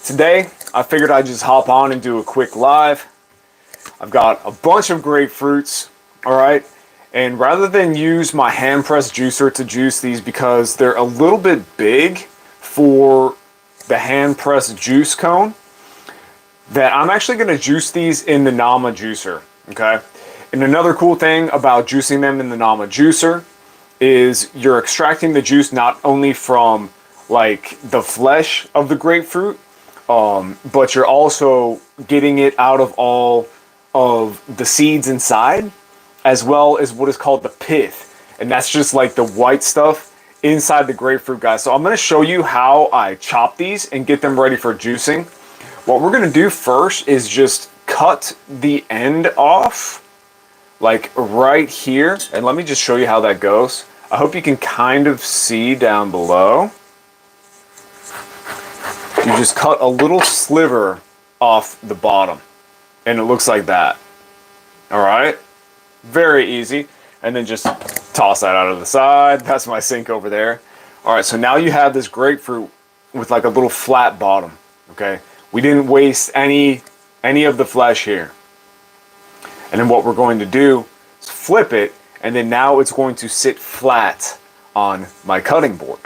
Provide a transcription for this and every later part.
Today, I figured I'd just hop on and do a quick live. I've got a bunch of grapefruits, all right? And rather than use my hand press juicer to juice these because they're a little bit big for the hand press juice cone, that I'm actually gonna juice these in the Nama juicer, okay? And another cool thing about juicing them in the Nama juicer is you're extracting the juice not only from like the flesh of the grapefruit, but you're also getting it out of all of the seeds inside, as well as what is called the pith. And that's just like the white stuff inside the grapefruit, guys. So I'm gonna show you how I chop these and get them ready for juicing. What we're gonna do first is just cut the end off, like right here. And let me just show you how that goes. I hope you can kind of see down below. You just cut a little sliver off the bottom and it looks like that. All right, very easy. And then just toss that out of the side. That's my sink over there. All right, so now you have this grapefruit with like a little flat bottom, okay? We didn't waste any of the flesh here. And then what we're going to do is flip it, and then now it's going to sit flat on my cutting board.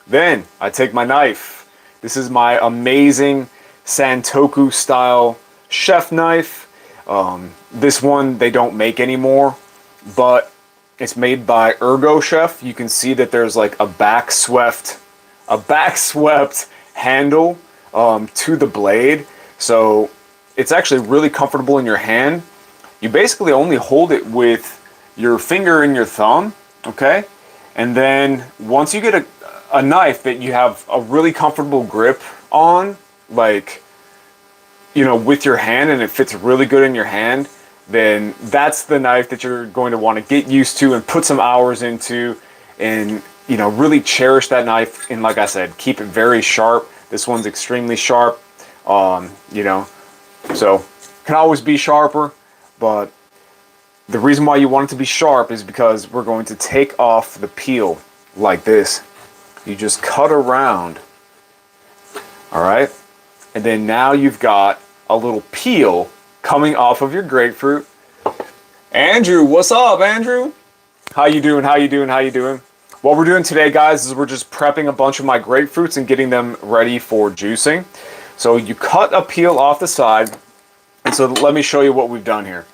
Then I take my knife. This is my amazing Santoku style chef knife. This one they don't make anymore, but it's made by Ergo Chef. You can see that there's like a back swept handle to the blade. So it's actually really comfortable in your hand. You basically only hold it with your finger and your thumb, okay? And then once you get a knife that you have a really comfortable grip on, like, you know, with your hand, and it fits really good in your hand, then that's the knife that you're going to want to get used to and put some hours into, and, you know, really cherish that knife. And like I said, keep it very sharp. This one's extremely sharp, you know, so can always be sharper, but the reason why you want it to be sharp is because we're going to take off the peel like this. You just cut around, all right? And then now you've got a little peel coming off of your grapefruit. Andrew, what's up, Andrew? How you doing? How you doing? How you doing? What we're doing today, guys, is we're just prepping a bunch of my grapefruits and getting them ready for juicing. So you cut a peel off the side. And so let me show you what we've done here.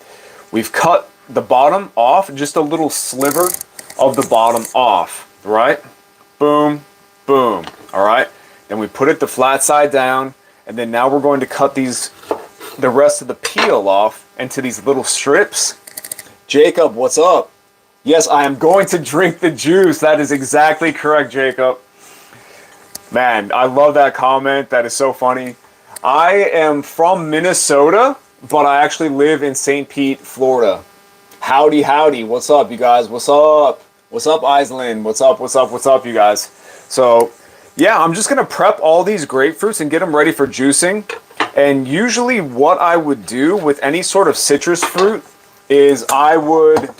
We've cut the bottom off, just a little sliver of the bottom off, right? Boom, boom, all right? Then we put it the flat side down, and then now we're going to cut the rest of the peel off into these little strips. Jacob, what's up? Yes, I am going to drink the juice. That is exactly correct, Jacob. Man, I love that comment. That is so funny. I am from Minnesota, but I actually live in St. Pete, Florida. Howdy, howdy. What's up, you guys? What's up? What's up, Iceland? What's up, what's up, what's up, you guys? So, yeah, I'm just going to prep all these grapefruits and get them ready for juicing. And usually what I would do with any sort of citrus fruit is I would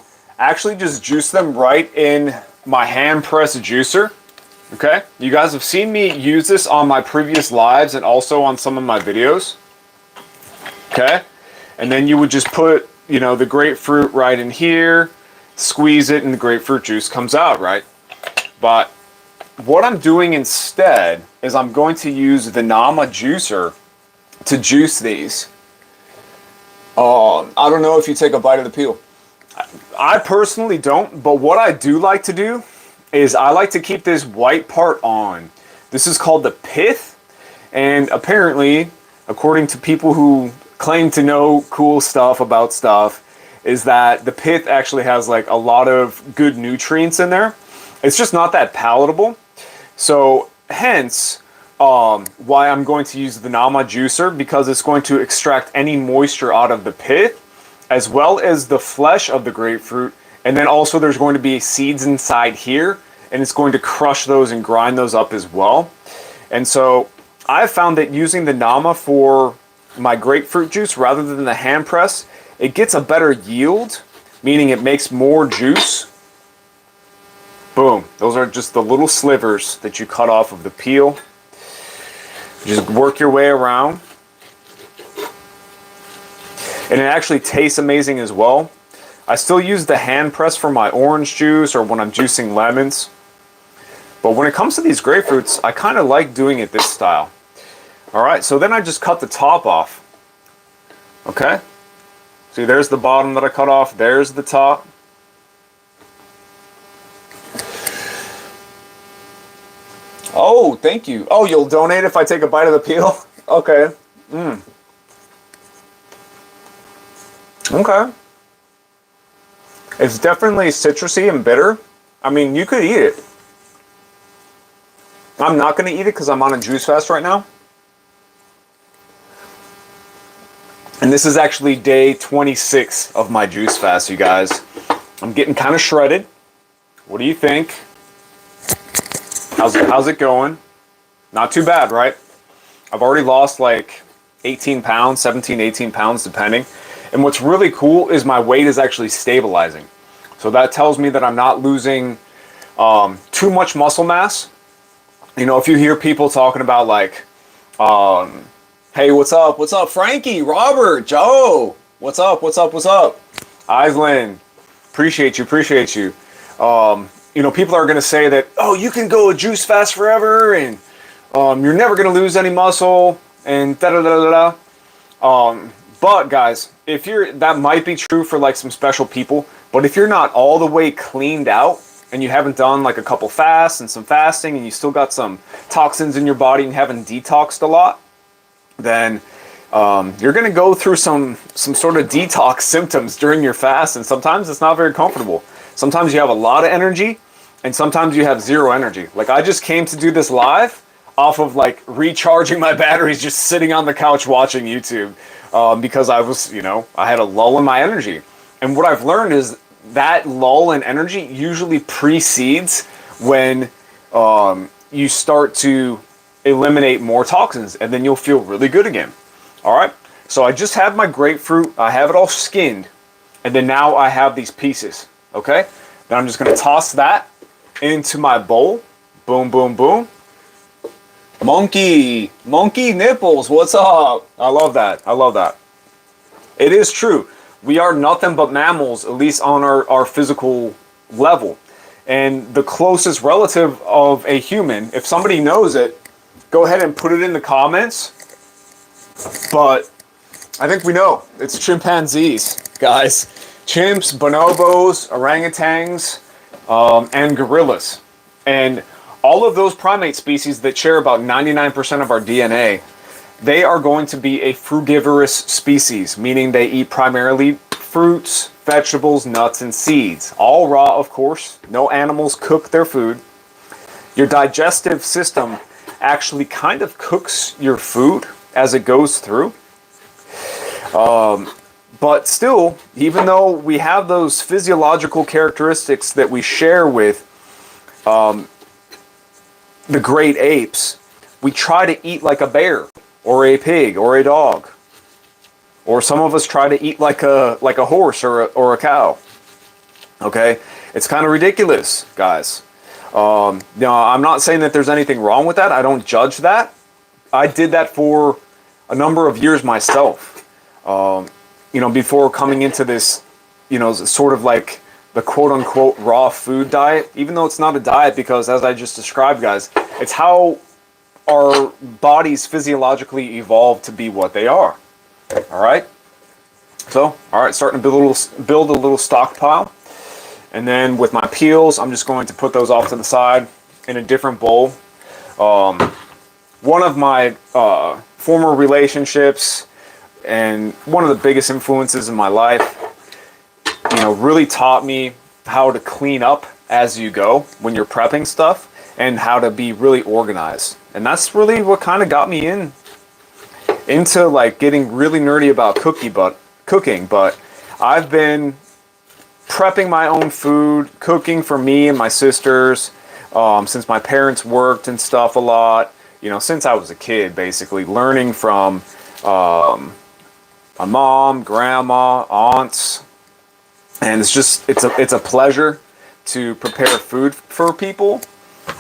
actually just juice them right in my hand press juicer. Okay? You guys have seen me use this on my previous lives and also on some of my videos. Okay? And then you would just put, you know, the grapefruit right in here, squeeze it, and the grapefruit juice comes out, right? But what I'm doing instead is I'm going to use the Nama juicer to juice these. I don't know if you take a bite of the peel. I personally don't, but what I do like to do is I like to keep this white part on. This is called the pith, and apparently, according to people who claim to know cool stuff about stuff, is that the pith actually has like a lot of good nutrients in there. It's just not that palatable. So hence why I'm going to use the Nama juicer, because it's going to extract any moisture out of the pith as well as the flesh of the grapefruit. And then also there's going to be seeds inside here, and it's going to crush those and grind those up as well. And so I've found that using the Nama for my grapefruit juice rather than the hand press, it gets a better yield, meaning it makes more juice. Boom. Those are just the little slivers that you cut off of the peel. Just work your way around. And it actually tastes amazing as well. I still use the hand press for my orange juice or when I'm juicing lemons. But when it comes to these grapefruits, I kind of like doing it this style. All right, so then I just cut the top off. Okay? See, there's the bottom that I cut off. There's the top. Oh, thank you. Oh, you'll donate if I take a bite of the peel? Okay. Okay. It's definitely citrusy and bitter. I mean, you could eat it. I'm not going to eat it because I'm on a juice fast right now. And this is actually day 26 of my juice fast, you guys. I'm getting kind of shredded. What do you think? How's it going? Not too bad, right? I've already lost like 18 pounds, 17, 18 pounds, depending. And what's really cool is my weight is actually stabilizing. So that tells me that I'm not losing too much muscle mass. You know, if you hear people talking about like, hey, what's up? What's up, Frankie, Robert, Joe? What's up? What's up? What's up? Islin, appreciate you, appreciate you. You know, people are going to say that, oh, you can go a juice fast forever and you're never going to lose any muscle and da-da-da-da-da. But guys, if you're, that might be true for like some special people, but if you're not all the way cleaned out and you haven't done like a couple fasts and some fasting and you still got some toxins in your body and haven't detoxed a lot, then you're going to go through some sort of detox symptoms during your fast, and sometimes it's not very comfortable. Sometimes you have a lot of energy and sometimes you have zero energy. Like I just came to do this live off of like recharging my batteries, just sitting on the couch watching YouTube because I was, you know, I had a lull in my energy. And what I've learned is that lull in energy usually precedes when you start to eliminate more toxins, and then you'll feel really good again. All right. So I just have my grapefruit. I have it all skinned. And then now I have these pieces. Okay. Then I'm just going to toss that into my bowl. Boom, boom, boom. Monkey nipples. What's up? I love that. I love that. It is true. We are nothing but mammals, at least on our physical level. And the closest relative of a human, if somebody knows it, go ahead and put it in the comments. But I think we know. It's chimpanzees, guys. Chimps, bonobos, orangutans, and gorillas. And all of those primate species that share about 99% of our DNA, they are going to be a frugivorous species, meaning they eat primarily fruits, vegetables, nuts, and seeds. All raw, of course. No animals cook their food. Your digestive system actually kind of cooks your food as it goes through. But still, even though we have those physiological characteristics that we share with the great apes, we try to eat like a bear or a pig or a dog. Or some of us try to eat like a horse or a cow. Okay? It's kind of ridiculous, guys. Now, I'm not saying that there's anything wrong with that. I don't judge that. I did that for a number of years myself. You know, before coming into this, you know, sort of like the quote-unquote raw food diet, even though it's not a diet because, as I just described, guys, it's how our bodies physiologically evolved to be what they are. All right? So, all right, starting to build a little stockpile. And then with my peels, I'm just going to put those off to the side in a different bowl. One of my former relationships and one of the biggest influences in my life, you know, really taught me how to clean up as you go when you're prepping stuff and how to be really organized. And that's really what kind of got me into like getting really nerdy about cooking. But I've been prepping my own food, cooking for me and my sisters, since my parents worked and stuff a lot, you know, since I was a kid, basically learning from my mom, grandma, aunts, and it's a pleasure to prepare food for people,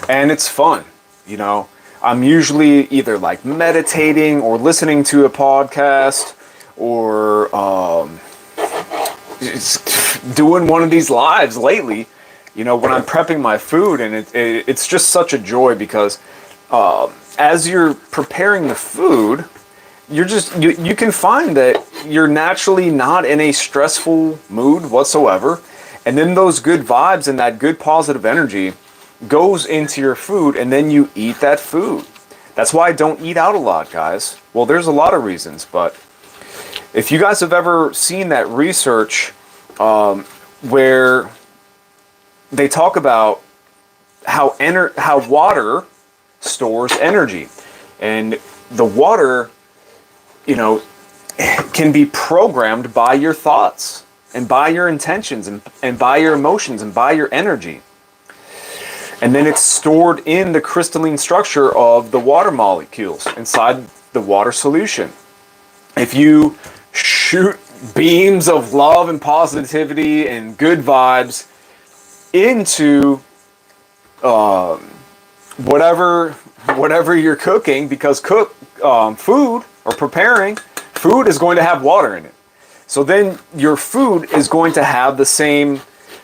and it's fun, you know. I'm usually either like meditating or listening to a podcast or just doing one of these lives lately, when I'm prepping my food. And it's just such a joy because as you're preparing the food, you can find that you're naturally not in a stressful mood whatsoever. And then those good vibes and that good positive energy goes into your food, and then you eat that food. That's why I don't eat out a lot, guys. Well, there's a lot of reasons, but if you guys have ever seen that research where they talk about how water stores energy, and the water, can be programmed by your thoughts and by your intentions and by your emotions and by your energy. And then it's stored in the crystalline structure of the water molecules inside the water solution. If you shoot beams of love and positivity and good vibes into whatever you're cooking, because food or preparing food is going to have water in it. So then your food is going to have the same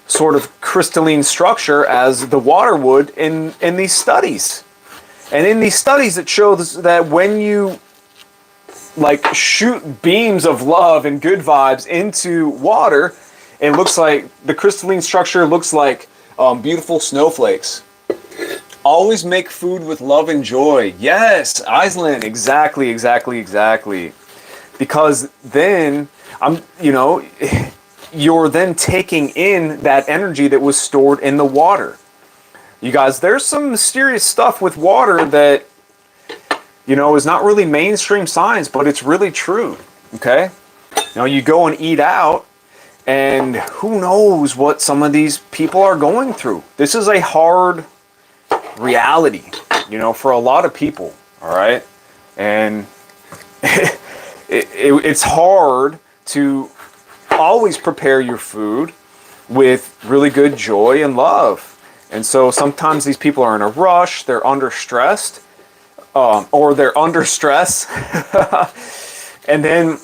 sort of crystalline structure as the water would in these studies. And in these studies, it shows that when you shoot beams of love and good vibes into water, it looks like the crystalline structure looks like beautiful snowflakes. Always make food with love and joy. Yes, Iceland, exactly. Because then you're then taking in that energy that was stored in the water. You guys, there's some mysterious stuff with water that is not really mainstream science, but it's really true. Okay? You go and eat out, and who knows what some of these people are going through. This is a hard reality, for a lot of people, all right? And it's hard to always prepare your food with really good joy and love. And so sometimes these people are in a rush, they're under stressed, or they're under stress, and then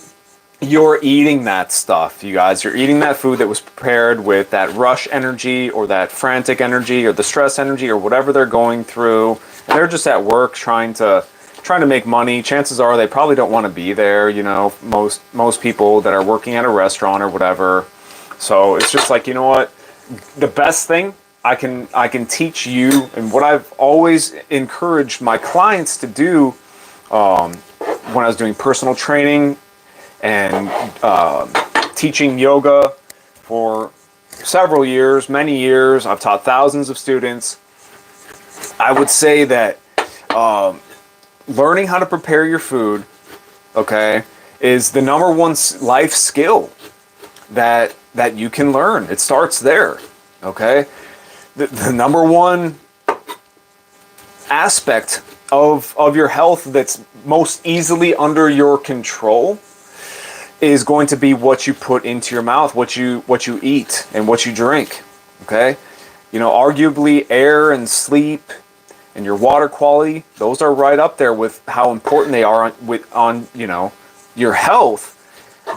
you're eating that stuff, you guys. You're eating that food that was prepared with that rush energy or that frantic energy or the stress energy or whatever they're going through. And they're just at work trying to make money. Chances are they probably don't want to be there, most people that are working at a restaurant or whatever. So it's just like, what? The best thing I can teach you, and what I've always encouraged my clients to do when I was doing personal training and teaching yoga for several years, many years. I've taught thousands of students. I would say that learning how to prepare your food, okay, is the number one life skill that you can learn. It starts there, okay? The number one aspect of your health that's most easily under your control is going to be what you put into your mouth, what you eat and what you drink, okay? Arguably air and sleep and your water quality, those are right up there with how important they are on your health.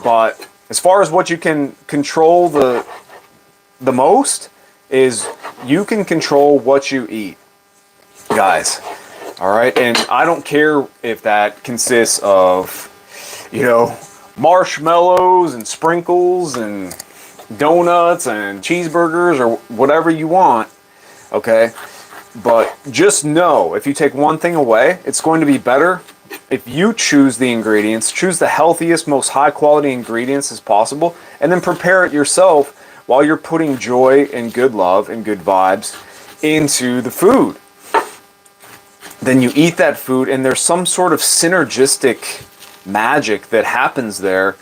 But as far as what you can control the most is you can control what you eat, guys. All right, and I don't care if that consists of marshmallows and sprinkles and donuts and cheeseburgers or whatever you want, okay? But just know, if you take one thing away, it's going to be better if you choose the ingredients, choose the healthiest, most high quality ingredients as possible, and then prepare it yourself while you're putting joy and good love and good vibes into the food. Then you eat that food, and there's some sort of synergistic magic that happens there,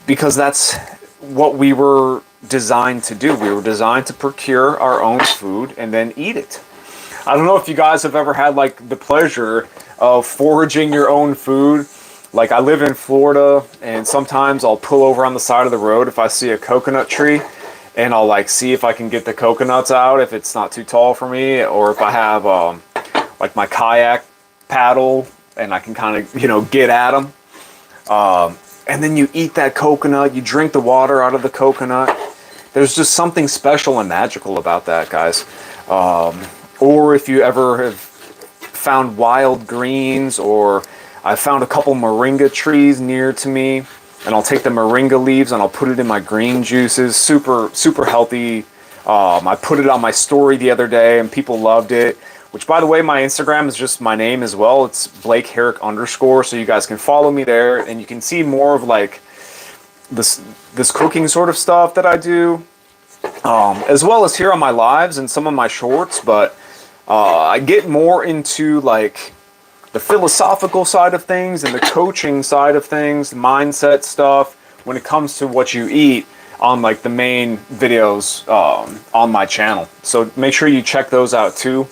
because that's what we were designed to do. We were designed to procure our own food and then eat it. I don't know if you guys have ever had the pleasure of foraging your own food. I live in Florida, and sometimes I'll pull over on the side of the road if I see a coconut tree, and I'll see if I can get the coconuts out if it's not too tall for me, or if I have my kayak paddle and I can kind of, get at them. And then you eat that coconut, you drink the water out of the coconut. There's just something special and magical about that, guys. Or if you ever have found wild greens, or I found a couple moringa trees near to me, and I'll take the moringa leaves and I'll put it in my green juices. Super, super healthy. I put it on my story the other day and people loved it. Which, by the way, my Instagram is just my name as well. It's Blake Herrick _, so you guys can follow me there and you can see more of like this cooking sort of stuff that I do, as well as here on my lives and some of my shorts. But I get more into like the philosophical side of things and the coaching side of things, mindset stuff when it comes to what you eat on like the main videos on my channel. So make sure you check those out too,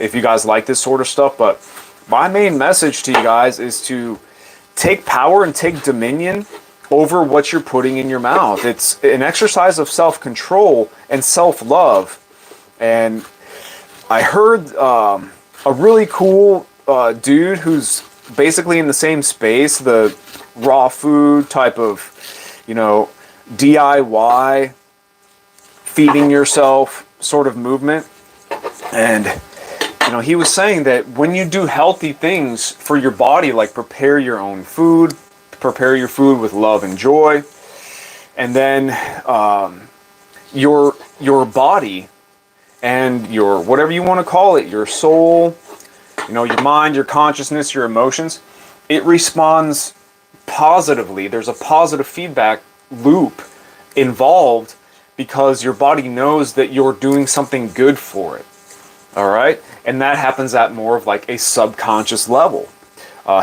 if you guys like this sort of stuff. But my main message to you guys is to take power and take dominion over what you're putting in your mouth. It's an exercise of self-control and self-love. And I heard a really cool dude who's basically in the same space, the raw food type of, DIY, feeding yourself sort of movement. And he was saying that when you do healthy things for your body, like prepare your own food, prepare your food with love and joy, and then your body and your, whatever you want to call it, your soul, your mind, your consciousness, your emotions, it responds positively. There's a positive feedback loop involved because your body knows that you're doing something good for it. All right. And that happens at more of like a subconscious level.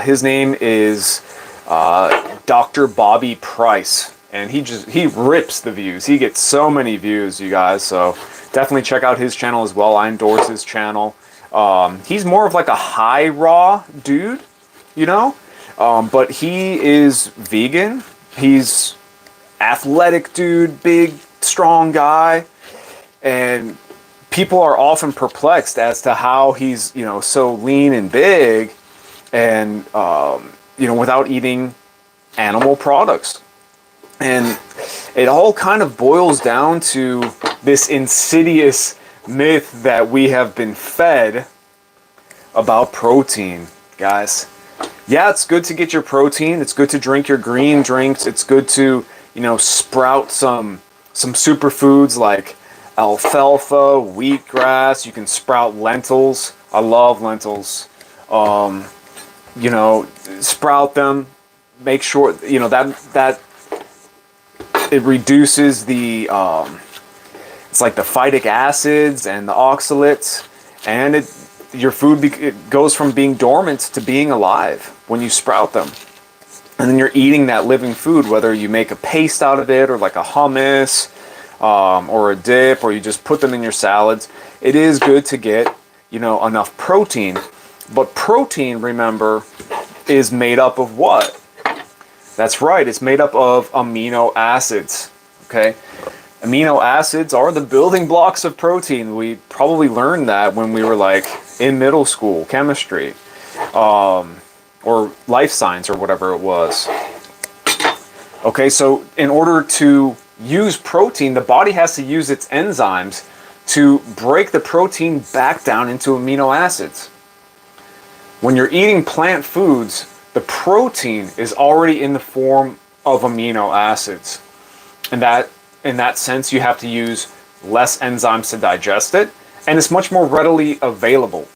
His name is Dr. Bobby Price, and he rips the views. He gets so many views, you guys. So definitely check out his channel as well. I endorse his channel. He's more of like a high raw dude, but he is vegan. He's athletic dude, big, strong guy, and people are often perplexed as to how he's, so lean and big and, without eating animal products. And it all kind of boils down to this insidious myth that we have been fed about protein, guys. Yeah, it's good to get your protein. It's good to drink your green drinks. It's good to, sprout some superfoods like alfalfa, wheatgrass. You can sprout lentils. I love lentils. Sprout them. Make sure that it reduces the it's like the phytic acids and the oxalates, and your food it goes from being dormant to being alive when you sprout them. And then you're eating that living food, whether you make a paste out of it or like a hummus, or a dip, or you just put them in your salads. It is good to get, enough protein. But protein, remember, is made up of what? That's right, it's made up of amino acids, okay? Amino acids are the building blocks of protein. We probably learned that when we were like in middle school, chemistry, or life science or whatever it was. Okay, so in order to use protein, the body has to use its enzymes to break the protein back down into amino acids. When you're eating plant foods, the protein is already in the form of amino acids. And that, in that sense, you have to use less enzymes to digest it, and it's much more readily available.